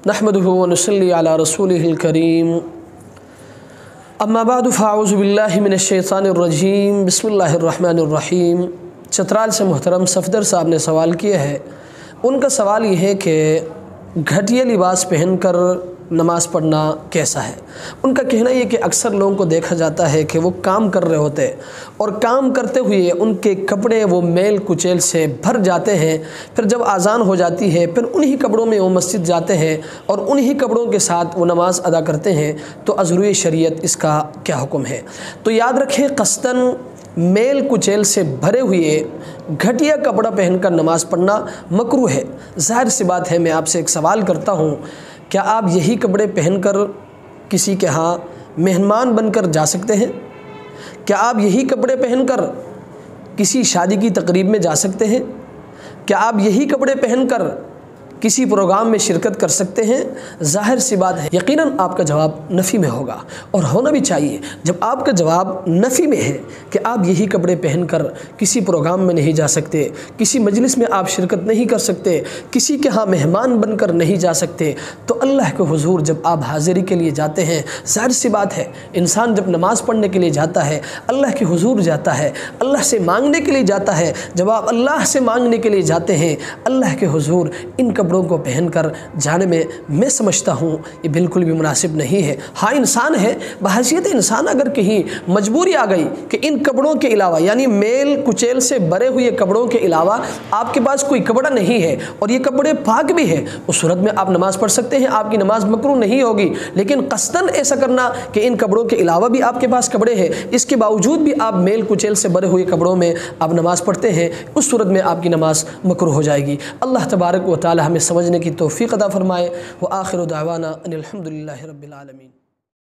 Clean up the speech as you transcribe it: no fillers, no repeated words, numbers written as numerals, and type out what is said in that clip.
नहमदुहु व नुसल्ली अला रसूलिहिल करीम। अम्मा बाद फ़अऊज़ु बिल्लाहि मिनश्शैतानिर्रजीम। बिस्मिल्लाहिर्रहमानिर्रहीम। चतराल से मोहतरम सफ़दर साहब ने सवाल किया है। उनका सवाल ये है कि घटिया लिबास पहनकर नमाज़ पढ़ना कैसा है। उनका कहना ये कि अक्सर लोगों को देखा जाता है कि वो काम कर रहे होते और काम करते हुए उनके कपड़े वो मैल कुचैल से भर जाते हैं। फिर जब आज़ान हो जाती है फिर उन्हीं कपड़ों में वो मस्जिद जाते हैं और उन्हीं कपड़ों के साथ वो नमाज़ अदा करते हैं। तो अज़रूई शरीयत इसका क्या हुक्म है। तो याद रखें, क़स्दन मेल कुचैल से भरे हुए घटिया कपड़ा पहनकर नमाज़ पढ़ना मकरूह है। ज़ाहिर सी बात है, मैं आपसे एक सवाल करता हूँ, क्या आप यही कपड़े पहनकर किसी के यहाँ मेहमान बनकर जा सकते हैं? क्या आप यही कपड़े पहनकर किसी शादी की तकरीब में जा सकते हैं? क्या आप यही कपड़े पहनकर किसी प्रोग्राम में शिरकत कर सकते हैं? ज़ाहिर सी बात है, यकीनन आपका जवाब नफ़ी में होगा और होना भी चाहिए। जब आपका जवाब नफ़ी में है कि आप यही कपड़े पहनकर किसी प्रोग्राम में नहीं जा सकते, किसी मजलिस में आप शिरकत नहीं कर सकते, किसी के यहाँ मेहमान बनकर नहीं जा सकते, तो अल्लाह के हुजूर जब आप हाज़िरी के लिए जाते हैं, ज़ाहिर सी बात है, इंसान जब नमाज़ पढ़ने के लिए जाता है, अल्लाह के हुजूर जाता है, अल्लाह से मांगने के लिए जाता है। जब आप अल्लाह से मांगने के लिए जाते हैं, अल्लाह के हुजूर इन कपड़ों को पहनकर जाने में मैं समझता हूँ ये बिल्कुल भी मुनासिब नहीं है। हाँ, इंसान है, बहैसियत इंसान अगर कहीं मजबूरी आ गई कि इन कपड़ों के अलावा, यानी मेल कुचैल से भरे हुए कपड़ों के अलावा आपके पास कोई कपड़ा नहीं है और ये कपड़े पाक भी है, उस सूरत में आप नमाज़ पढ़ सकते हैं, आपकी नमाज मकरूह नहीं होगी। लेकिन क़स्दन ऐसा करना कि इन कपड़ों के अलावा भी आपके पास कपड़े हैं, इसके बावजूद भी आप मेल कुचैल से भरे हुए कपड़ों में आप नमाज़ पढ़ते हैं, उस सूरत में आपकी नमाज मकरूह हो जाएगी। अल्लाह तबारक व तआला हमें समझने की तौफ़ीक़ अता फ़रमाए। व आखिरु दावाना अनिल हम्दुलिल्लाहि रब्बिल आलमीन।